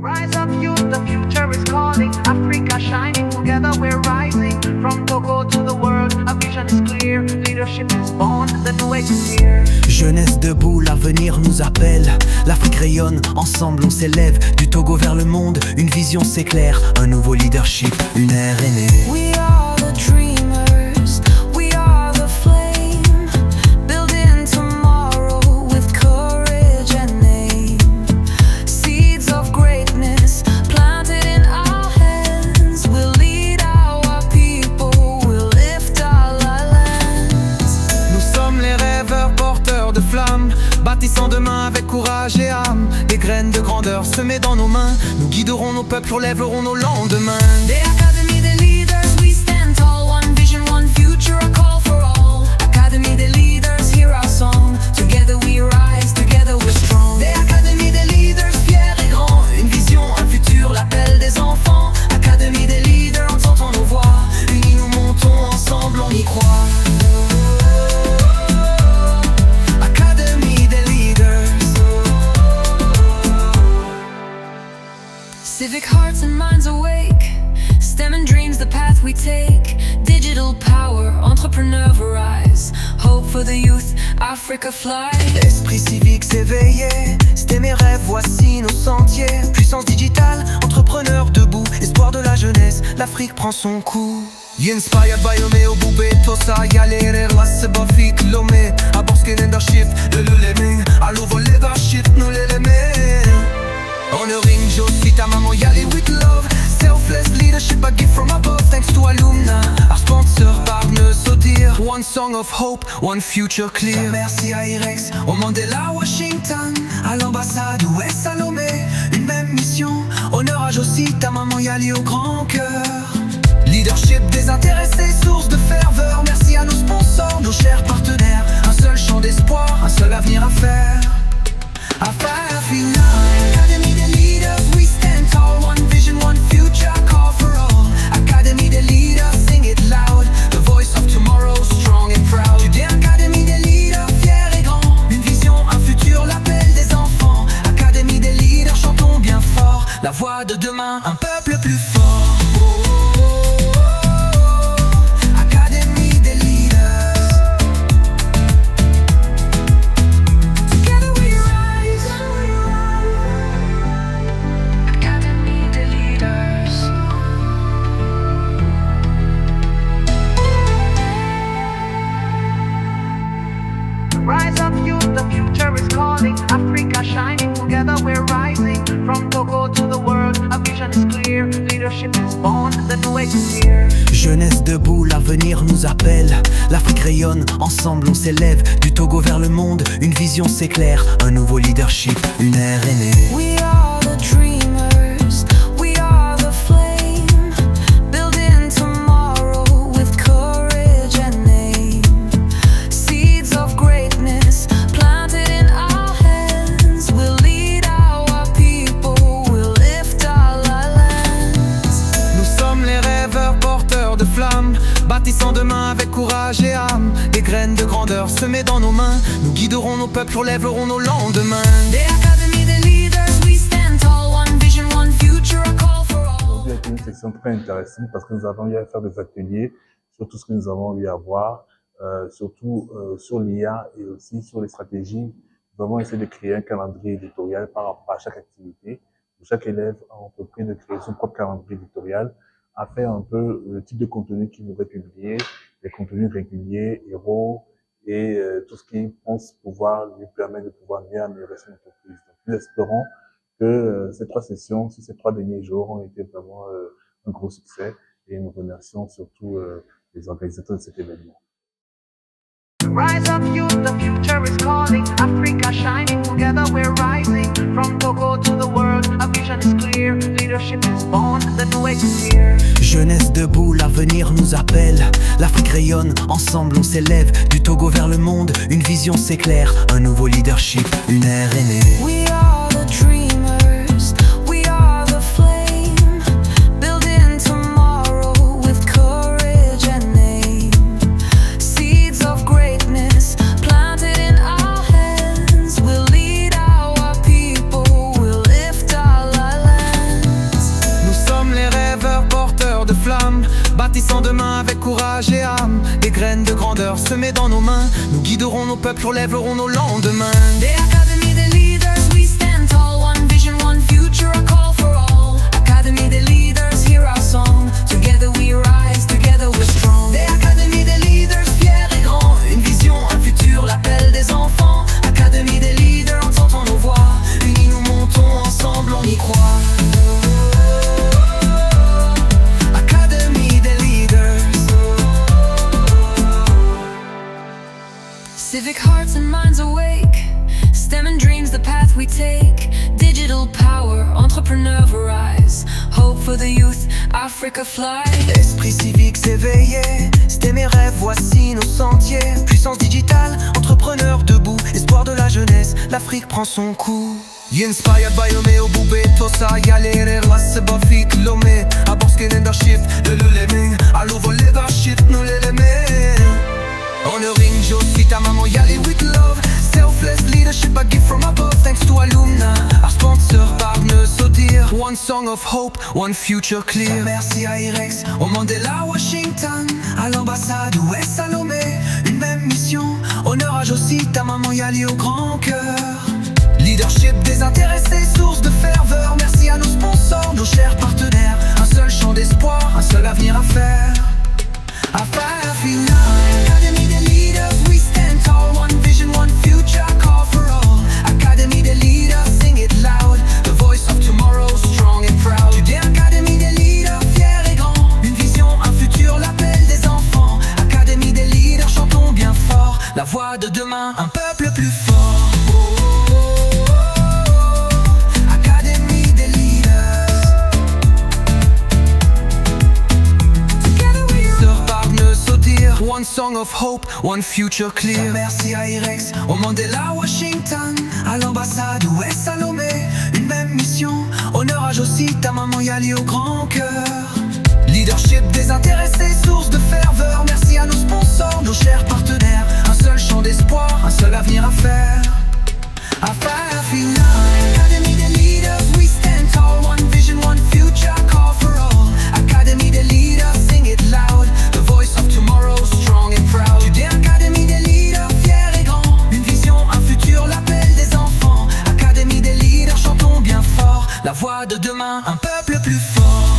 Rise up youth, the future is calling. Africa shining, together we're rising. From Togo to the world, a vision is clear. Leadership is born, the new age is here. Jeunesse debout, l'avenir nous appelle. L'Afrique rayonne, ensemble on s'élève. Du Togo vers le monde, une vision s'éclaire. Un nouveau leadership, une ère est née. We are the dreamers, we are the flame, building tomorrow with courage and aim. Seeds of greatness planted in our hands, we'll lead our people, we'll lift our lands. Nous sommes les rêveurs porteurs de flammes, bâtissant demain avec courage et âme. Des graines de grandeur semées dans nos mains, nous guiderons nos peuples, relèverons nos lendemains. The Academy, the leaders, we stand tall. One vision, one future, a call for all. Academy, the leaders, hear our song. Together we rise, together we're strong. The Academy des leaders, fiers et grands. Une vision, un futur, l'appel des enfants. Académie des leaders, entendons nos voix. Unis nous montons, ensemble on y croit. Académie des leaders. Civic hearts and minds awake, STEM and dreams the path we take. Digital power, entrepreneur rise. Hope for the youth, Africa fly. Esprit civique s'éveiller, c'était mes rêves, voici nos sentiers. Puissance digitale, entrepreneur debout. Espoir de la jeunesse, l'Afrique prend son coup. Inspired by Omeo Boubé, Tosa, Yalere, Lasse Bafik, Lomé. Aborske leadership, le leming. Allo leadership, nous les honoring Josita, maman, Yali with love. Selfless leadership, a gift from above. Thanks to Alumna, our sponsor, Barne Sodir. One song of hope, one future clear. Merci à Irex, au Mandela, Washington. À l'ambassade, Ouest Salomé. Une même mission, honneur à Josita, maman, Yali au grand cœur. Leadership désintéressé, source de ferveur. Merci à nos sponsors, nos chers partenaires. Un seul champ d'espoir, un seul avenir à faire. Academy des leaders, we stand tall. One vision, one future, call for all. Academy des leaders, sing it loud. The voice of tomorrow, strong and proud. Today, Academy des leaders, fiers et grands. Une vision, un futur, l'appel des enfants. Academy des leaders, chantons bien fort. La voix de demain, un peuple plus fort. Academy des leaders. Together we rise. Academy des leaders. Rise up youth, the future is calling. Africa shining, together we're rising. From Togo to the world, a vision is clear. Leadership is born, the new age is here. Jeunesse debout, l'avenir nous appelle. L'Afrique rayonne, ensemble on s'élève. Du Togo vers le monde, une vision s'éclaire. Un nouveau leadership, une ère est née. We are the dreamers, we are the flame, building tomorrow with courage and aim. Seeds of greatness planted in our hands, we'll lead our people, we'll lift our lands. Nous sommes les rêveurs porteurs de flammes, bâtissant demain avec courage et âme. Des graines de grandeur semées dans nos mains, nous guiderons nos peuples, relèverons nos lendemains. The Academy, the leaders, we stand tall. One vision, one future, a call for all. Aujourd'hui, c'était une section très intéressante parce que nous avons eu à faire des ateliers sur tout ce que nous avons eu à voir, surtout sur l'IA et aussi sur les stratégies. Nous avons essayé de créer un calendrier éditorial par rapport à chaque activité. Chaque élève a entrepris de créer son propre calendrier éditorial, à faire un peu le type de contenu qu'il voudrait publier, les contenus réguliers, héros, et tout ce qui pense pouvoir lui permettre de pouvoir mieux améliorer son entreprise. Donc, nous espérons que ces 3 sessions, sur ces 3 derniers jours, ont été vraiment un gros succès, et nous remercions surtout les organisateurs de cet événement. Rise up youth, the future is calling. Africa shining, together we're rising. From Togo to the world, a vision is clear. Leadership is born, the new age is here. Jeunesse debout, l'avenir nous appelle. L'Afrique rayonne, ensemble on s'élève. Du Togo vers le monde, une vision s'éclaire. Un nouveau leadership, une ère est née. We are the dreamers, we are the flame, building tomorrow with courage and aim. Seeds of greatness planted in our hands, we'll lead our people, we'll lift our lands. bâtissant demain avec courage et âme. Des graines de grandeur semées dans nos mains, nous guiderons nos peuples, relèverons nos lendemains. The Academy, the leaders, we stand tall. One vision, one future, a call for all. Academy, the leaders, hear our song. Together we rise, together we're strong. The Academy des leaders, fiers et grands. Une vision, un futur, l'appel des enfants. Académie des leaders, entendons nos voix. Unis nous montons, ensemble on y croit. Académie des leaders. Civic hearts and minds awake. STEM and dreams, the path we take. Digital power, entrepreneurs rise. Hope for the youth, Africa fly. Esprit civique s'éveiller, c'était mes rêves, voici nos sentiers. Puissance digitale, entrepreneur debout. Espoir de la jeunesse, l'Afrique prend son coup. Inspired by Omeo Boubé, Tosa, Yalere, Rasseba, Fik, Lomé. Aborske leadership, le leleming. Allo vol leadership, nous l'éléments. On the ring, Josie, ta maman, Yali with love. Selfless leadership, a gift from above. Thanks to Alumna, our sponsor, Partner Sodir. One song of hope, one future clear. Merci à Irex, au Mandela, Washington. À l'ambassade, US, à Lomé. Une même mission, honneur à Josie, ta maman, Yali au grand cœur. Leadership désintéressé, source de ferveur. Merci à nos sponsors, nos chers partenaires. Un seul champ d'espoir, un seul avenir à faire. Affaire finale. Academy des leaders, we stand tall. One vision, one future, call for all. Academy des leaders, sing it loud. The voice of tomorrow, strong and proud. Today, Academy des leaders, fiers et grands. Une vision, un futur, l'appel des enfants. Academy des leaders, chantons bien fort. La voix de demain, un peuple plus fort. Académie des leaders. Together we rise. Partner Sodir. One song of hope, one future clear. Merci à Irex, au Mandela, Washington. À l'ambassade, US, à Lomé. Une même mission, honneur à Josie, ta maman, Yali au grand cœur. Leadership désintéressé, source de ferveur. Merci à nos sponsors, nos chers partenaires. Un seul champ d'espoir, un seul avenir à faire. Affaire finale. Academy des leaders, we stand tall. One vision, one future, call for all. Academy des leaders, sing it loud. The voice of tomorrow, strong and proud. Today, Academy des leaders, fiers et grands. Une vision, un futur, l'appel des enfants. Académie des leaders, chantons bien fort. La voix de demain, un peuple plus fort.